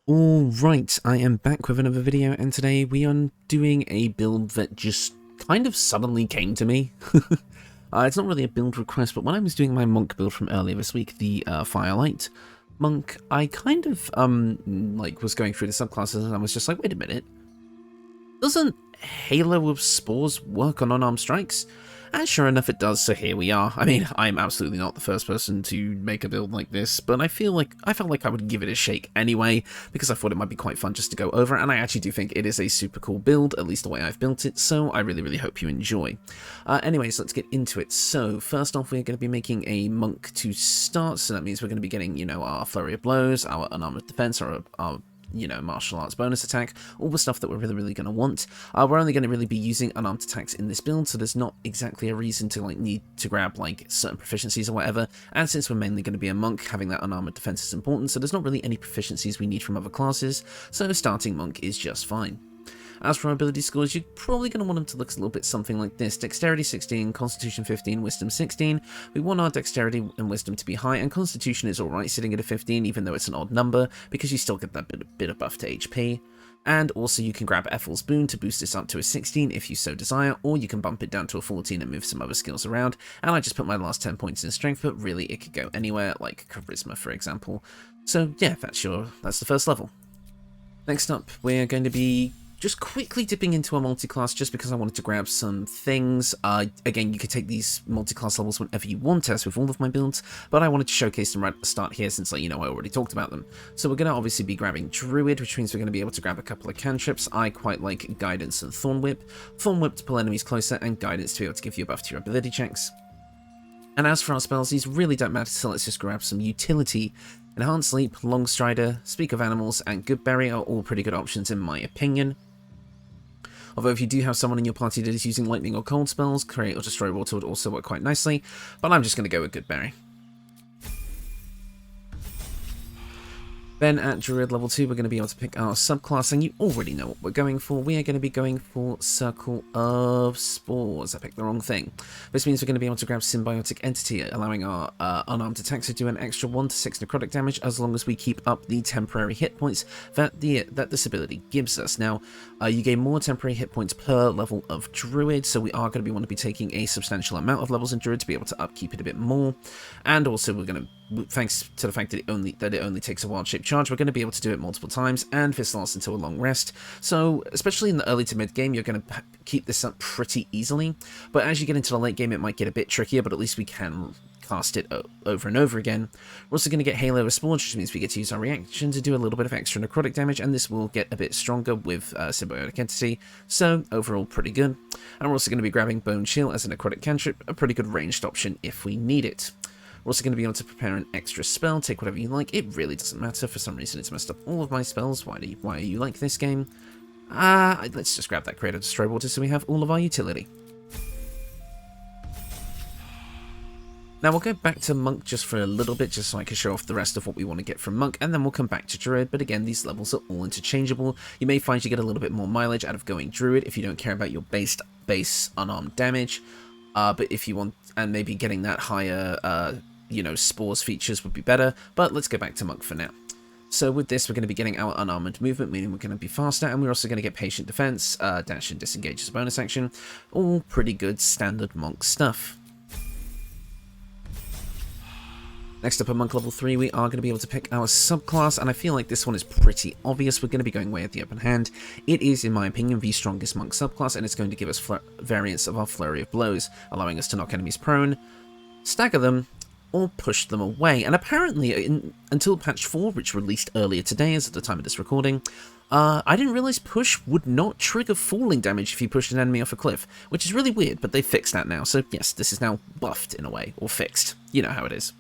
Alright, I am back with another video, and today we are doing a build that just kind of suddenly came to me. It's not really a build request, but when I was doing my monk build from earlier this week, the Firelight monk, I kind of was going through the subclasses and I was just like, wait a minute, doesn't Halo of Spores work on unarmed strikes? And sure enough it does, so here we are. I mean, I'm absolutely not the first person to make a build like this, but I felt like I would give it a shake anyway, because I thought it might be quite fun just to go over, and I actually do think it is a super cool build, at least the way I've built it, so I really hope you enjoy. Anyways, let's get into it. So, first off, we're going to be making a monk to start, so that means we're going to be getting, you know, our flurry of blows, our unarmed defense, or our martial arts bonus attack, all the stuff that we're really going to want. We're only going to really be using unarmed attacks in this build, so there's not exactly a reason to need to grab certain proficiencies or whatever, and since we're mainly going to be a monk, having that unarmored defense is important, so there's not really any proficiencies we need from other classes, so starting monk is just fine. As for our ability scores, you're probably going to want them to look a little bit something like this. Dexterity 16, Constitution 15, Wisdom 16. We want our Dexterity and Wisdom to be high, and Constitution is alright sitting at a 15, even though it's an odd number, because you still get that bit of buff to HP. And also you can grab Ethel's Boon to boost this up to a 16 if you so desire, or you can bump it down to a 14 and move some other skills around. And I just put my last 10 points in Strength, but really it could go anywhere, like Charisma for example. So yeah, that's the first level. Next up, we're going to be just quickly dipping into a multi-class just because I wanted to grab some things. Again, you could take these multi-class levels whenever you want, as with all of my builds, but I wanted to showcase them right at the start here since, I already talked about them. So we're going to obviously be grabbing Druid, which means we're going to be able to grab a couple of cantrips. I quite like Guidance and Thorn Whip. Thorn Whip to pull enemies closer, and Guidance to be able to give you a buff to your ability checks. And as for our spells, these really don't matter, so let's just grab some utility. Enhanced Sleep, Long Strider, Speak of Animals, and Goodberry are all pretty good options in my opinion. Although if you do have someone in your party that is using lightning or cold spells, Create or Destroy Water would also work quite nicely, but I'm just going to go with Goodberry. Then at Druid level 2, we're going to be able to pick our subclass, and you already know what we're going for. We are going to be going for Circle of Spores. I picked the wrong thing. This means we're going to be able to grab Symbiotic Entity, allowing our unarmed attacks to do an extra 1 to 6 necrotic damage, as long as we keep up the temporary hit points that this ability gives us. Now, you gain more temporary hit points per level of Druid, so we are going to want to be taking a substantial amount of levels in Druid to be able to upkeep it a bit more. And also, we're going to, thanks to the fact that it only takes a wild shape charge, we're going to be able to do it multiple times, and this lasts until a long rest. So, especially in the early to mid game, you're going to keep this up pretty easily. But as you get into the late game, it might get a bit trickier, but at least we can cast it over and over again. We're also going to get Halo of Spores, which means we get to use our reaction to do a little bit of extra necrotic damage, and this will get a bit stronger with Symbiotic Entity, so overall pretty good. And we're also going to be grabbing Bone Chill as a necrotic cantrip, a pretty good ranged option if we need it. We're also going to be able to prepare an extra spell, take whatever you like, it really doesn't matter. For some reason it's messed up all of my spells. Why are you like this game? Let's just grab that Create or Destroy Water so we have all of our utility. Now we'll go back to Monk just for a little bit, just so I can show off the rest of what we want to get from Monk, and then we'll come back to Druid, but again, these levels are all interchangeable. You may find you get a little bit more mileage out of going Druid if you don't care about your base unarmed damage, but if you want, and maybe getting that higher, Spores features would be better, but let's go back to Monk for now. So with this, we're going to be getting our unarmored movement, meaning we're going to be faster, and we're also going to get patient defense, dash and disengage as a bonus action, all pretty good standard Monk stuff. Next up at Monk level 3, we are going to be able to pick our subclass, and I feel like this one is pretty obvious. We're going to be going way at the open hand. It is, in my opinion, the strongest Monk subclass, and it's going to give us variants of our Flurry of Blows, allowing us to knock enemies prone, stagger them, or push them away. And apparently, until patch 4, which released earlier today, as at the time of this recording, I didn't realize push would not trigger falling damage if you pushed an enemy off a cliff, which is really weird, but they fixed that now. So yes, this is now buffed in a way, or fixed. You know how it is.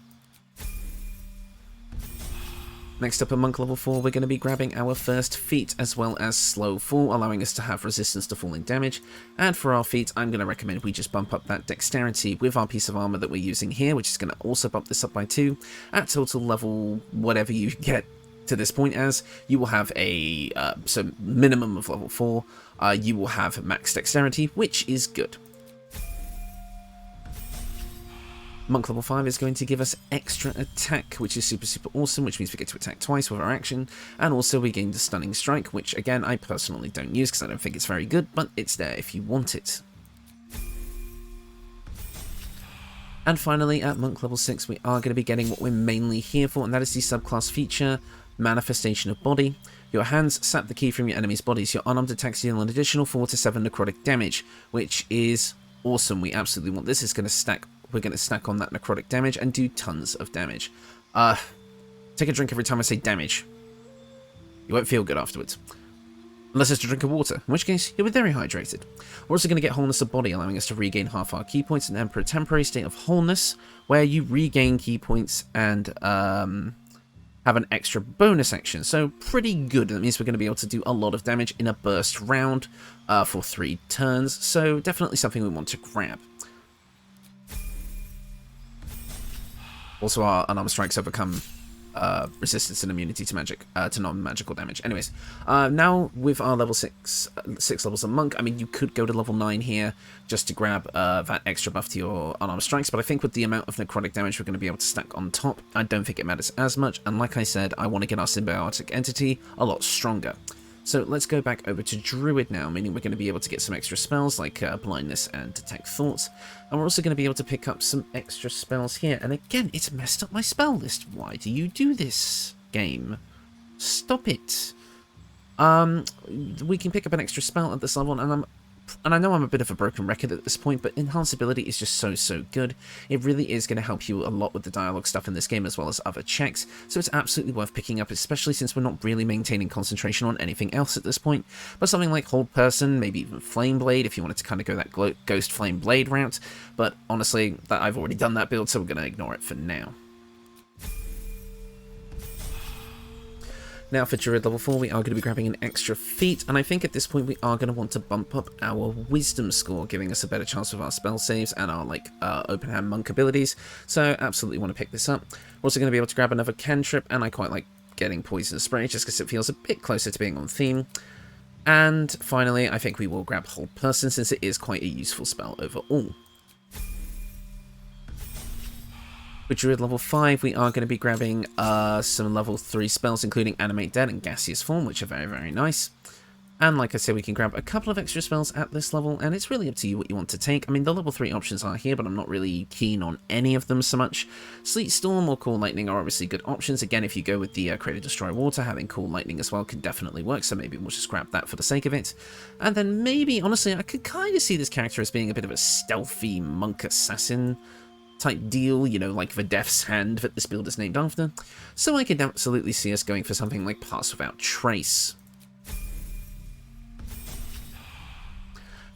Next up at Monk level 4, we're going to be grabbing our first feat, as well as Slow Fall, allowing us to have resistance to falling damage. And for our feat, I'm going to recommend we just bump up that Dexterity with our piece of armor that we're using here, which is going to also bump this up by 2. At total level, whatever you get to this point as, you will have a minimum of level 4, you will have max Dexterity, which is good. Monk level 5 is going to give us extra attack, which is super awesome, which means we get to attack twice with our action, and also we gain the stunning strike, which again I personally don't use because I don't think it's very good, but it's there if you want it. And finally, at Monk level 6, we are going to be getting what we're mainly here for, and that is the subclass feature, Manifestation of Body. Your hands sap the ki from your enemy's bodies. Your unarmed attacks deal an additional 4 to 7 necrotic damage, which is awesome. We absolutely want this. It's going to stack. We're going to stack on that necrotic damage and do tons of damage. Take a drink every time I say damage. You won't feel good afterwards. Unless it's a drink of water, in which case you'll be very hydrated. We're also going to get Wholeness of Body, allowing us to regain half our key points and enter a temporary state of wholeness, where you regain key points and have an extra bonus action. So pretty good. That means we're going to be able to do a lot of damage in a burst round for 3 turns. So definitely something we want to grab. Also, our unarmed strikes overcome resistance and immunity to magic, to non-magical damage. Anyways, now with our level 6 levels of monk, I mean, you could go to level 9 here just to grab that extra buff to your unarmed strikes, but I think with the amount of necrotic damage we're going to be able to stack on top, I don't think it matters as much, and like I said, I want to get our symbiotic entity a lot stronger. So let's go back over to Druid now, meaning we're going to be able to get some extra spells like Blindness and Detect Thoughts. And we're also going to be able to pick up some extra spells here. And again, it's messed up my spell list. Why do you do this, game? Stop it. We can pick up an extra spell at this level, and I know I'm a bit of a broken record at this point, but enhanceability is just so good. It really is going to help you a lot with the dialogue stuff in this game as well as other checks, so it's absolutely worth picking up, especially since we're not really maintaining concentration on anything else at this point. But something like Hold Person, maybe even Flame Blade, if you wanted to kind of go that Ghost Flame Blade route, but honestly, I've already done that build, so we're going to ignore it for now. Now for Druid level 4, we are going to be grabbing an extra feat, and I think at this point we are going to want to bump up our Wisdom score, giving us a better chance with our spell saves and our open hand monk abilities, so absolutely want to pick this up. We're also going to be able to grab another cantrip, and I quite like getting Poison Spray just because it feels a bit closer to being on theme. And finally, I think we will grab Hold Person since it is quite a useful spell overall. With Druid level 5, we are going to be grabbing some level 3 spells, including Animate Dead and Gaseous Form, which are very nice. And like I said, we can grab a couple of extra spells at this level, and it's really up to you what you want to take. I mean, the level 3 options are here, but I'm not really keen on any of them so much. Sleet Storm or Cool Lightning are obviously good options. Again, if you go with the Create Destroy Water, having Cool Lightning as well can definitely work, so maybe we'll just grab that for the sake of it. And then maybe, honestly, I could kind of see this character as being a bit of a stealthy monk assassin type deal, you know, like the Death's Hand that this build is named after. So I could absolutely see us going for something like Pass Without Trace.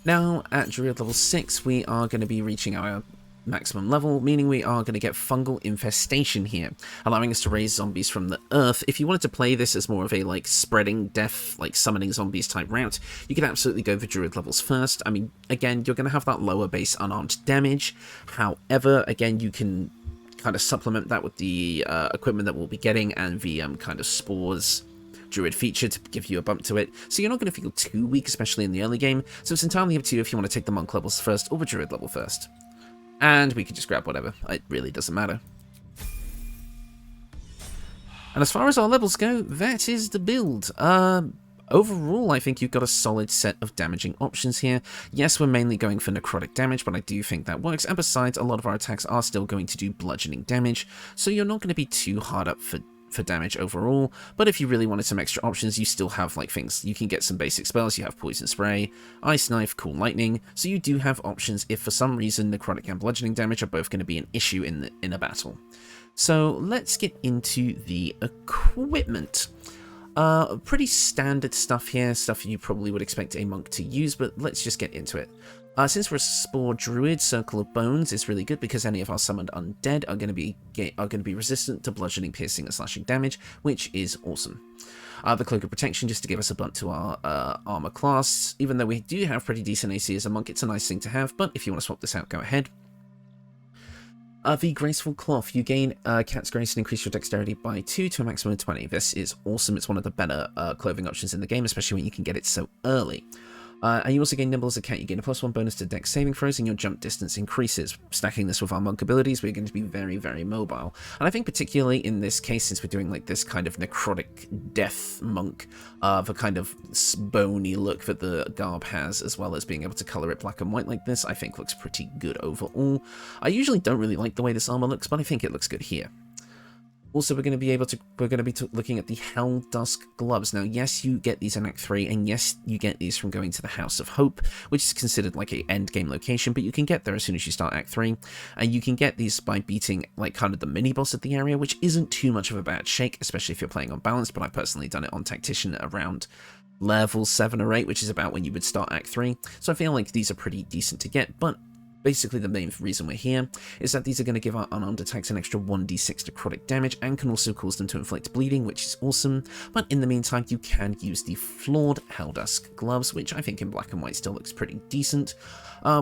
Now, at Druid level 6, we are going to be reaching our maximum level, meaning we are going to get Fungal Infestation here, allowing us to raise zombies from the earth. If you wanted to play this as more of a, spreading death, summoning zombies type route, you could absolutely go for Druid levels first. I mean, again, you're going to have that lower base unarmed damage. However, again, you can kind of supplement that with the equipment that we'll be getting and the kind of Spores Druid feature to give you a bump to it, so you're not going to feel too weak, especially in the early game. So it's entirely up to you if you want to take the Monk levels first or the Druid level first. And we could just grab whatever, it really doesn't matter. And as far as our levels go, that is the build. Overall, I think you've got a solid set of damaging options here. Yes, we're mainly going for necrotic damage, but I do think that works, and besides, a lot of our attacks are still going to do bludgeoning damage, so you're not going to be too hard up for damage overall. But if you really wanted some extra options, you still have things. You can get some basic spells. You have Poison Spray, Ice Knife, Cool Lightning, so you do have options if for some reason necrotic and bludgeoning damage are both going to be an issue in a battle. So let's get into the equipment. Pretty standard stuff here, stuff you probably would expect a monk to use, but let's just get into it. Since we're a Spore Druid, Circle of Bones is really good because any of our summoned undead are going to be resistant to bludgeoning, piercing, and slashing damage, which is awesome. The Cloak of Protection just to give us a bump to our armor class. Even though we do have pretty decent AC as a monk, it's a nice thing to have, but if you want to swap this out, go ahead. The Graceful Cloth, you gain Cat's Grace and increase your dexterity by 2 to a maximum of 20. This is awesome. It's one of the better clothing options in the game, especially when you can get it so early. And you also gain Nimble as a cat. You gain a +1 bonus to dex saving throws, and your jump distance increases. Stacking this with our monk abilities, we're going to be very, very mobile. And I think particularly in this case, since we're doing like this kind of necrotic death monk, the kind of bony look that the garb has, as well as being able to color it black and white like this, I think looks pretty good overall. I usually don't really like the way this armor looks, but I think it looks good here. Also, we're going to be looking at the Hell Dusk gloves. Now, yes, you get these in Act 3, and yes, you get these from going to the House of Hope, which is considered like a end game location, but you can get there as soon as you start Act 3, and you can get these by beating like kind of the mini-boss of the area, which isn't too much of a bad shake, especially if you're playing on balance, but I've personally done it on Tactician around level 7 or 8, which is about when you would start Act 3, so I feel like these are pretty decent to get, but basically the main reason we're here is that these are going to give our unarmed attacks an extra 1d6 necrotic damage and can also cause them to inflict bleeding, which is awesome, but in the meantime you can use the flawed Helldusk gloves, which I think in black and white still looks pretty decent,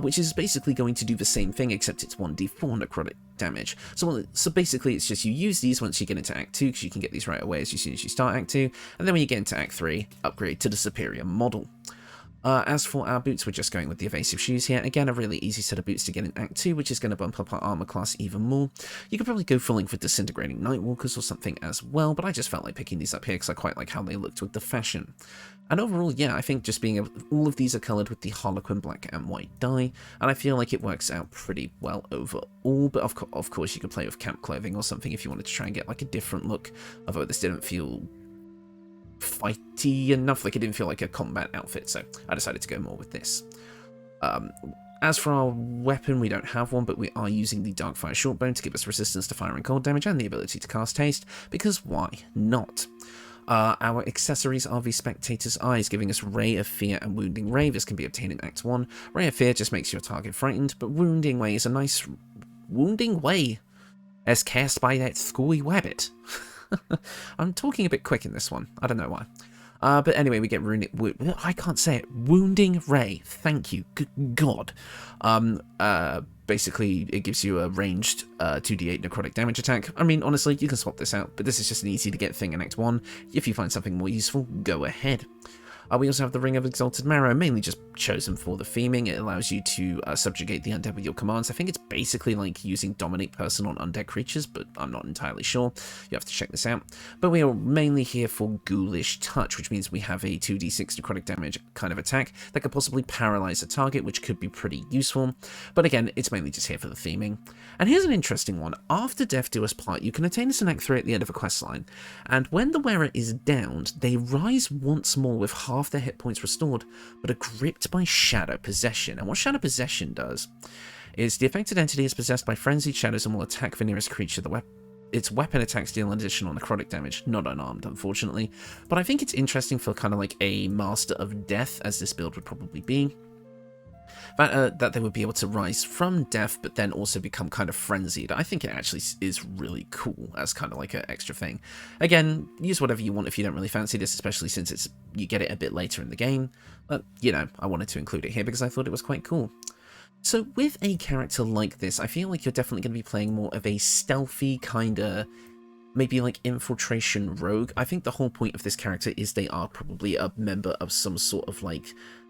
which is basically going to do the same thing except it's 1d4 necrotic damage. So basically it's just you use these once you get into Act 2, because you can get these right away as soon as you start Act 2, and then when you get into Act 3, upgrade to the superior model. As for our boots, we're just going with the evasive shoes here. Again, a really easy set of boots to get in Act 2, which is going to bump up our armor class even more. You could probably go full length with Disintegrating Nightwalkers or something as well, but I just felt like picking these up here because I quite like how they looked with the fashion. And overall, yeah, I think just being able, all of these are coloured with the Harlequin black and white dye, and I feel like it works out pretty well overall, but of course you could play with camp clothing or something if you wanted to try and get like a different look, although this didn't feel fighty enough, like it didn't feel like a combat outfit, so I decided to go more with this. As for our weapon, we don't have one, but we are using the Darkfire Shortbow to give us resistance to fire and cold damage and the ability to cast haste, because why not? Our accessories are the Spectator's Eyes, giving us Ray of Fear and Wounding Ray. This can be obtained in Act 1. Ray of Fear just makes your target frightened, but Wounding Way is a nice... Wounding Way as cast by that Scooey Wabbit. I'm talking a bit quick in this one. I don't know why. But anyway, we get I can't say it. Wounding Ray. Thank you. Good God. Basically, it gives you a ranged 2d8 necrotic damage attack. I mean, honestly, you can swap this out, but this is just an easy to get thing in Act 1. If you find something more useful, go ahead. We also have the Ring of Exalted Marrow, mainly just chosen for the theming. It allows you to subjugate the undead with your commands. I think it's basically like using Dominate Person on undead creatures, but I'm not entirely sure. You have to check this out. But we are mainly here for Ghoulish Touch, which means we have a 2d6 necrotic damage kind of attack that could possibly paralyze a target, which could be pretty useful. But again, it's mainly just here for the theming. And here's an interesting one. After Death Do Us Part, you can attain this in Act 3 at the end of a questline. And when the wearer is downed, they rise once more with half their hit points restored, but are gripped by Shadow Possession. And what Shadow Possession does is the affected entity is possessed by frenzied shadows and will attack the nearest creature. Its weapon attacks deal additional necrotic damage, not unarmed, unfortunately. But I think it's interesting for kind of like a Master of Death, as this build would probably be. That they would be able to rise from death, but then also become kind of frenzied. I think it actually is really cool as kind of like an extra thing. Again, use whatever you want if you don't really fancy this, especially since you get it a bit later in the game. But, you know, I wanted to include it here because I thought it was quite cool. So with a character like this, I feel like you're definitely going to be playing more of a stealthy kind of... maybe like infiltration rogue. I think the whole point of this character is they are probably a member of some sort of like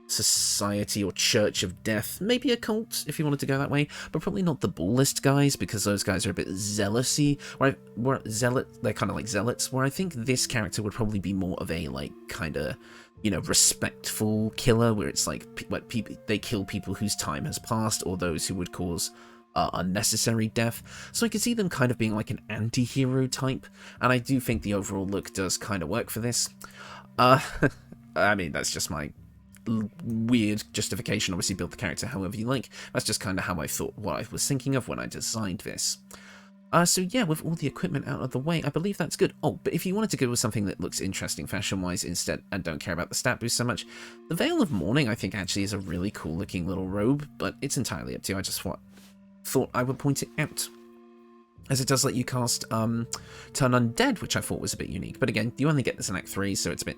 society or church of death, maybe a cult if you wanted to go that way, but probably not the Ball List guys, because those guys are a bit zealousy, they're kind of like zealots, where I think this character would probably be more of a like kind of, you know, respectful killer, where it's like they kill people whose time has passed or those who would cause unnecessary death. So I could see them kind of being like an anti-hero type, and I do think the overall look does kind of work for this. I mean, that's just my weird justification. Obviously build the character however you like. That's just kind of how I thought, what I was thinking of when I designed this. So yeah, with all the equipment out of the way, I believe that's good. Oh, but if you wanted to go with something that looks interesting fashion-wise instead and don't care about the stat boost so much, the Veil of Mourning I think actually is a really cool looking little robe, but it's entirely up to you. I just thought I would point it out, as it does let you cast Turn Undead, which I thought was a bit unique. But again, you only get this in Act 3, so it's a bit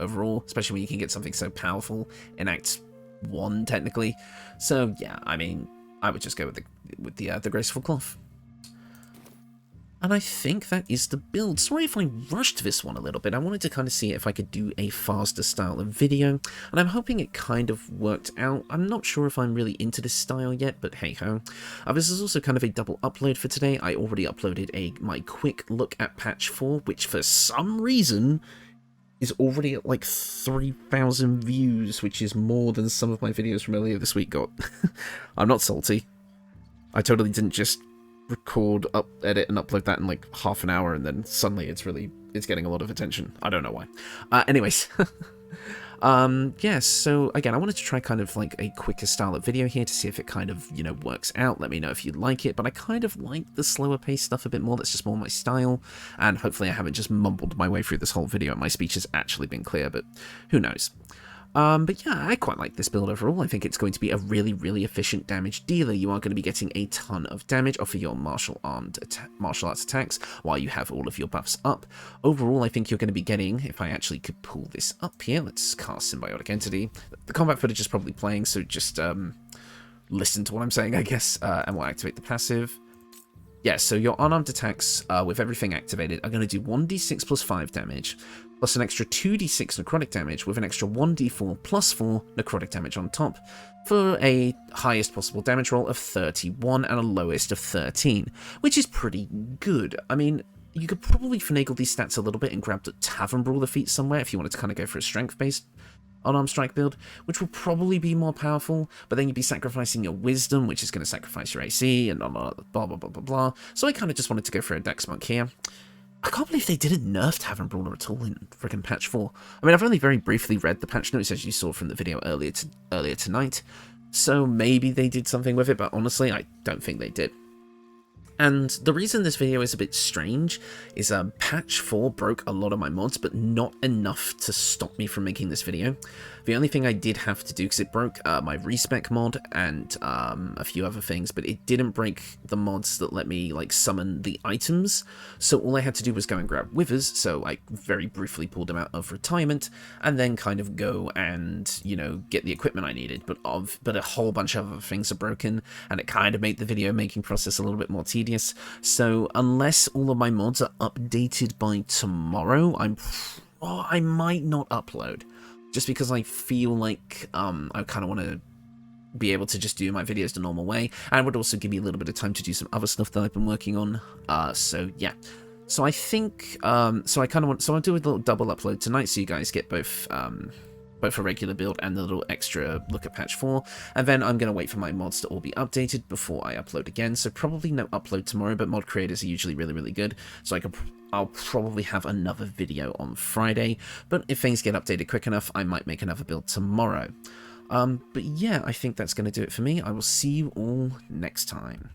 overall, especially when you can get something so powerful in Act 1 technically. So yeah, I mean, I would just go with the Graceful Cloth. And I think that is the build. Sorry if I rushed this one a little bit. I wanted to kind of see if I could do a faster style of video, and I'm hoping it kind of worked out. I'm not sure if I'm really into this style yet, but hey-ho. This is also kind of a double upload for today. I already uploaded my quick look at patch 4, which for some reason is already at like 3,000 views, which is more than some of my videos from earlier this week got. I'm not salty. I totally didn't just record, edit, and upload that in like half an hour, and then suddenly it's getting a lot of attention. I don't know why. Anyways, yeah, so again, I wanted to try kind of like a quicker style of video here to see if it kind of, you know, works out. Let me know if you like it, but I kind of like the slower paced stuff a bit more. That's just more my style, and hopefully I haven't just mumbled my way through this whole video and my speech has actually been clear, but who knows. But yeah, I quite like this build overall. I think it's going to be a really, really efficient damage dealer. You are going to be getting a ton of damage off of your martial arts attacks while you have all of your buffs up. Overall, I think you're going to be getting, if I actually could pull this up here, let's cast Symbiotic Entity. The combat footage is probably playing, so just listen to what I'm saying, I guess, and we'll activate the passive. Yeah, so your unarmed attacks with everything activated are going to do 1d6 plus 5 damage, plus an extra 2d6 necrotic damage with an extra 1d4 plus 4 necrotic damage on top, for a highest possible damage roll of 31 and a lowest of 13, which is pretty good. I mean, you could probably finagle these stats a little bit and grab the Tavern Brawler feat somewhere if you wanted to kind of go for a strength-based unarmed strike build, which will probably be more powerful, but then you'd be sacrificing your wisdom, which is going to sacrifice your AC, and blah, blah, blah, blah, blah, blah. So I kind of just wanted to go for a Dex Monk here. I can't believe they didn't nerf Tavern Brawler at all in freaking patch 4. I mean, I've only very briefly read the patch notes, as you saw from the video earlier tonight, so maybe they did something with it, but honestly, I don't think they did. And the reason this video is a bit strange is patch 4 broke a lot of my mods, but not enough to stop me from making this video. The only thing I did have to do, because it broke my respec mod and a few other things, but it didn't break the mods that let me like summon the items. So all I had to do was go and grab withers, so I very briefly pulled them out of retirement, and then kind of go and, you know, get the equipment I needed. But a whole bunch of other things are broken, and it kind of made the video making process a little bit more tedious. So unless all of my mods are updated by tomorrow, I might not upload. Just because I feel like I kind of want to be able to just do my videos the normal way, and it would also give me a little bit of time to do some other stuff that I've been working on. So yeah, so I think I'll do a little double upload tonight, so you guys get both a regular build and a little extra look at patch 4, and then I'm going to wait for my mods to all be updated before I upload again. So probably no upload tomorrow, but mod creators are usually really, really good, so I'll probably have another video on Friday, but if things get updated quick enough, I might make another build tomorrow. But yeah, I think that's going to do it for me. I will see you all next time.